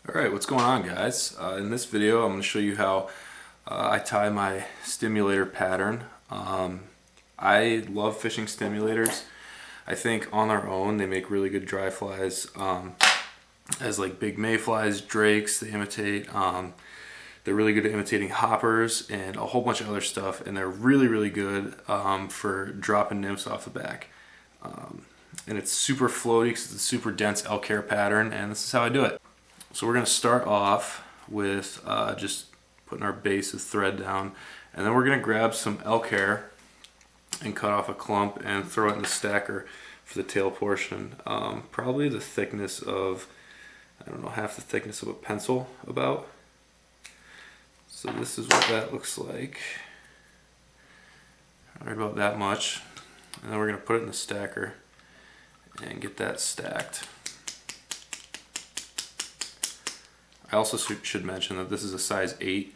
Alright, what's going on, guys? In this video I'm going to show you how I tie my stimulator pattern. I love fishing stimulators. I think on their own they make really good dry flies, as like big mayflies, drakes, they imitate. They're really good at imitating hoppers and a whole bunch of other stuff, and they're really good for dropping nymphs off the back. And it's super floaty because it's a super dense Elk Hair pattern, and this is how I do it. So we're going to start off with just putting our base of thread down, and then we're going to grab some Elk Hair and cut off a clump and throw it in the stacker for the tail portion. Probably the thickness of, I don't know, half the thickness of a pencil about. So this is what that looks like. Right about that much. And then we're going to put it in the stacker and get that stacked. I also should mention that this is a size 8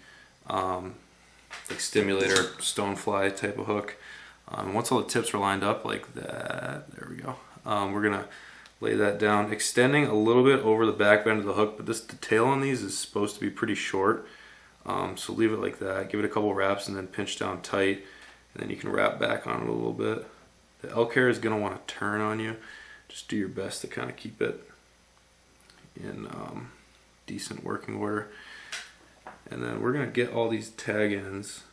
like stimulator stonefly type of hook. Once all the tips are lined up like that, there we go, we're gonna lay that down, extending a little bit over the back bend of the hook, but the tail on these is supposed to be pretty short, so leave it like that, give it a couple wraps and then pinch down tight, and then you can wrap back on it a little bit. The Elk Hair is gonna want to turn on you. Just do your best to kind of keep it in decent working order. And then we're going to get all these tag ends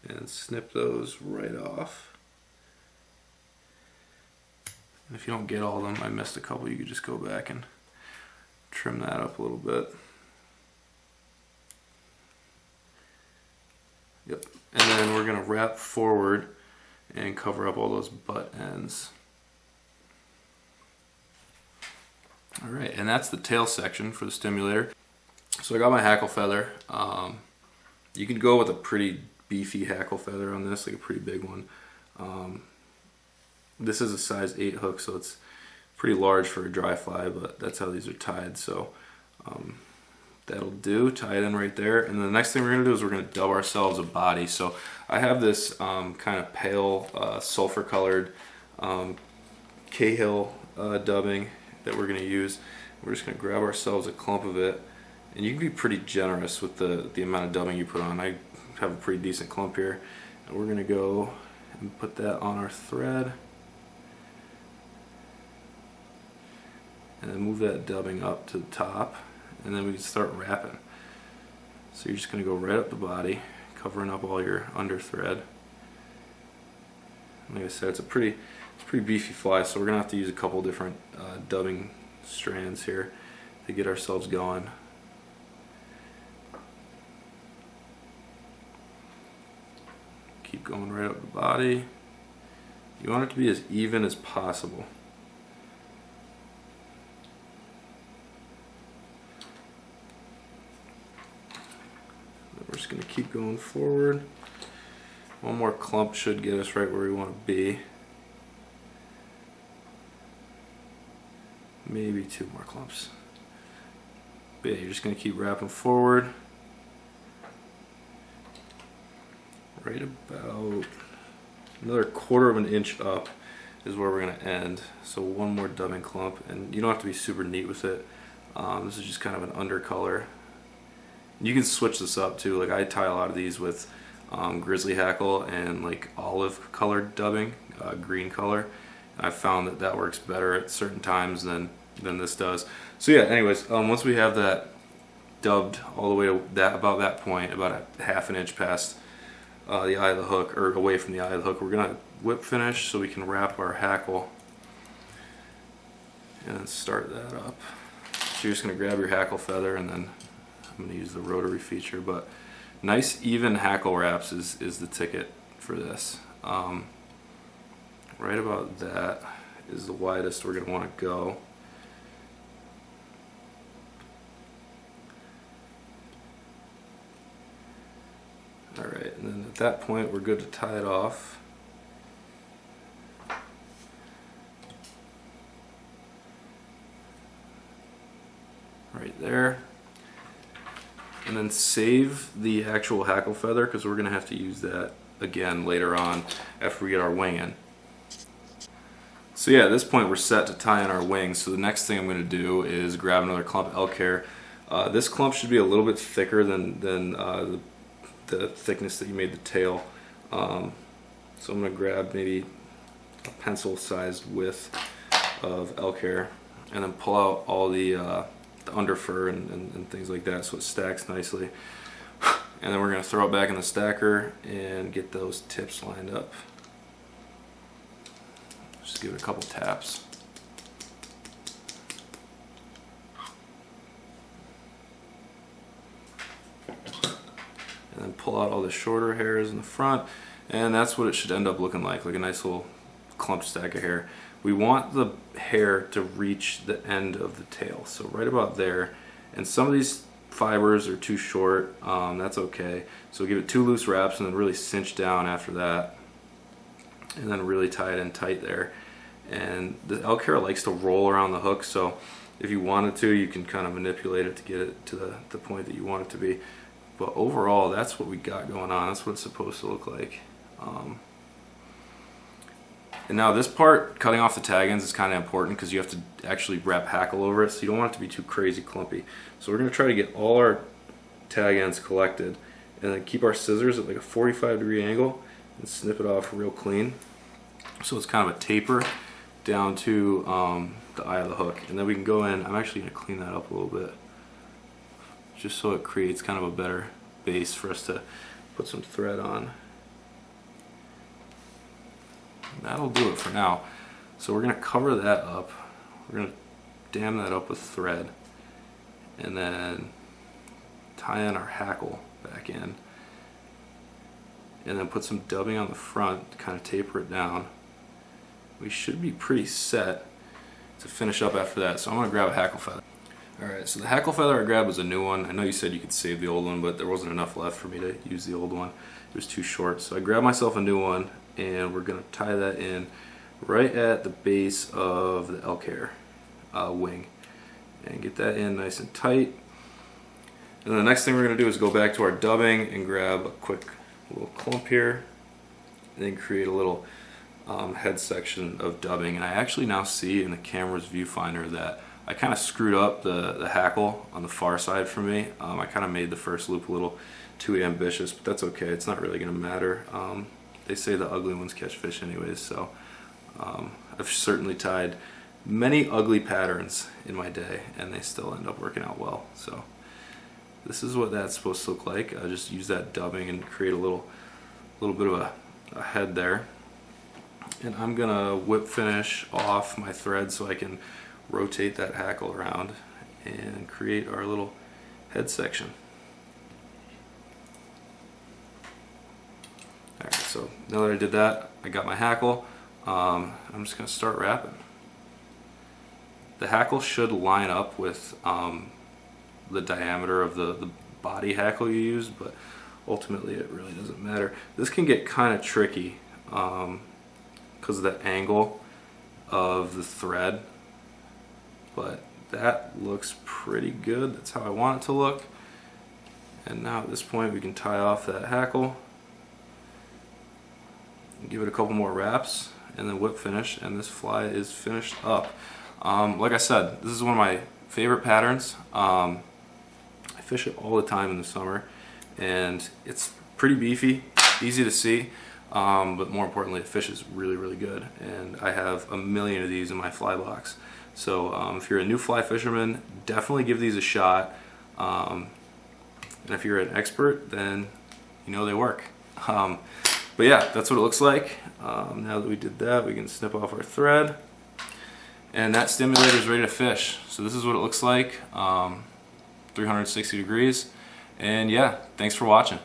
and snip those right off. And if you don't get all of them, I missed a couple, you could just go back and trim that up a little bit. Yep. And then we're going to wrap forward and cover up all those butt ends. Alright, and that's the tail section for the stimulator. So I got my hackle feather. You can go with a pretty beefy hackle feather on this, like a pretty big one. This is a size 8 hook, so it's pretty large for a dry fly, but that's how these are tied. So that'll do, tie it in right there. And the next thing we're going to do is we're going to dub ourselves a body. So I have this kind of pale sulfur colored Cahill dubbing that we're going to use. We're just going to grab ourselves a clump of it, and you can be pretty generous with the amount of dubbing you put on. I have a pretty decent clump here, and we're going to go and put that on our thread, and then move that dubbing up to the top, and then we can start wrapping. So you're just going to go right up the body, covering up all your under thread. Like I said, it's a pretty beefy fly, so we're going to have to use a couple different dubbing strands here to get ourselves going. Keep going right up the body. You want it to be as even as possible. Then we're just going to keep going forward. One more clump should get us right where we want to be. Maybe 2 more clumps. But yeah, you're just going to keep wrapping forward. Right about another 1/4 of an inch up is where we're going to end. So one more dubbing clump, and you don't have to be super neat with it. This is just kind of an undercolor. You can switch this up too. Like I tie a lot of these with grizzly hackle and like olive colored dubbing, green color. I found that that works better at certain times than this does. So yeah, anyways, once we have that dubbed all the way to about that point, about a 1/2 inch past the eye of the hook, or away from the eye of the hook, we're gonna whip finish so we can wrap our hackle and then start that up. So you're just gonna grab your hackle feather, and then I'm gonna use the rotary feature, but nice even hackle wraps is the ticket for this. Right about that is the widest we're going to want to go. Alright, and then at that point we're good to tie it off. Right there. And then save the actual hackle feather, because we're going to have to use that again later on after we get our wing in. So yeah, at this point we're set to tie in our wings. So the next thing I'm going to do is grab another clump of Elk Hair. This clump should be a little bit thicker than the thickness that you made the tail. So I'm going to grab maybe a pencil-sized width of elk hair and then pull out all the under fur and things like that so it stacks nicely. And then we're going to throw it back in the stacker and get those tips lined up. Just give it a couple taps. And then pull out all the shorter hairs in the front, and that's what it should end up looking like a nice little clumped stack of hair. We want the hair to reach the end of the tail, so right about there. And some of these fibers are too short, that's okay. So give it 2 loose wraps and then really cinch down after that, and then really tie it in tight there. And the elk hair likes to roll around the hook, so if you wanted to, you can kind of manipulate it to get it to the point that you want it to be. But overall, that's what we got going on. That's what it's supposed to look like. And now this part, cutting off the tag ends, is kind of important because you have to actually wrap hackle over it, so you don't want it to be too crazy clumpy. So we're going to try to get all our tag ends collected and then keep our scissors at like a 45-degree angle and snip it off real clean. So it's kind of a taper down to the eye of the hook. And then we can go in, I'm actually going to clean that up a little bit, just so it creates kind of a better base for us to put some thread on. That'll do it for now. So we're going to cover that up. We're going to dam that up with thread and then tie in our hackle back in and then put some dubbing on the front to kind of taper it down. We should be pretty set to finish up after that. So I'm going to grab a hackle feather. Alright, so the hackle feather I grabbed was a new one. I know you said you could save the old one, but there wasn't enough left for me to use the old one. It was too short. So I grabbed myself a new one, and we're going to tie that in right at the base of the elk hair wing. And get that in nice and tight. And the next thing we're going to do is go back to our dubbing and grab a quick little clump here. And then create a little head section of dubbing. And I actually now see in the camera's viewfinder that I kind of screwed up the hackle on the far side for me. I kind of made the first loop a little too ambitious, but that's okay. It's not really going to matter. They say the ugly ones catch fish anyways, so I've certainly tied many ugly patterns in my day, and they still end up working out well. So this is what that's supposed to look like. I just use that dubbing and create a little bit of a head there. And I'm gonna whip finish off my thread so I can rotate that hackle around and create our little head section. Alright, so now that I did that, I got my hackle. I'm just going to start wrapping. The hackle should line up with the diameter of the body hackle you use, but ultimately it really doesn't matter. This can get kind of tricky because of the angle of the thread, but that looks pretty good. That's how I want it to look. And now at this point we can tie off that hackle, give it a couple more wraps, and then whip finish, and this fly is finished up. Like I said, this is one of my favorite patterns. I fish it all the time in the summer, and it's pretty beefy, easy to see, but more importantly, the fish is really, really good. And I have a million of these in my fly box. So if you're a new fly fisherman, definitely give these a shot. And if you're an expert, then you know they work. But yeah, that's what it looks like. Now that we did that, we can snip off our thread, and that stimulator is ready to fish. So this is what it looks like, 360 degrees. And yeah, thanks for watching.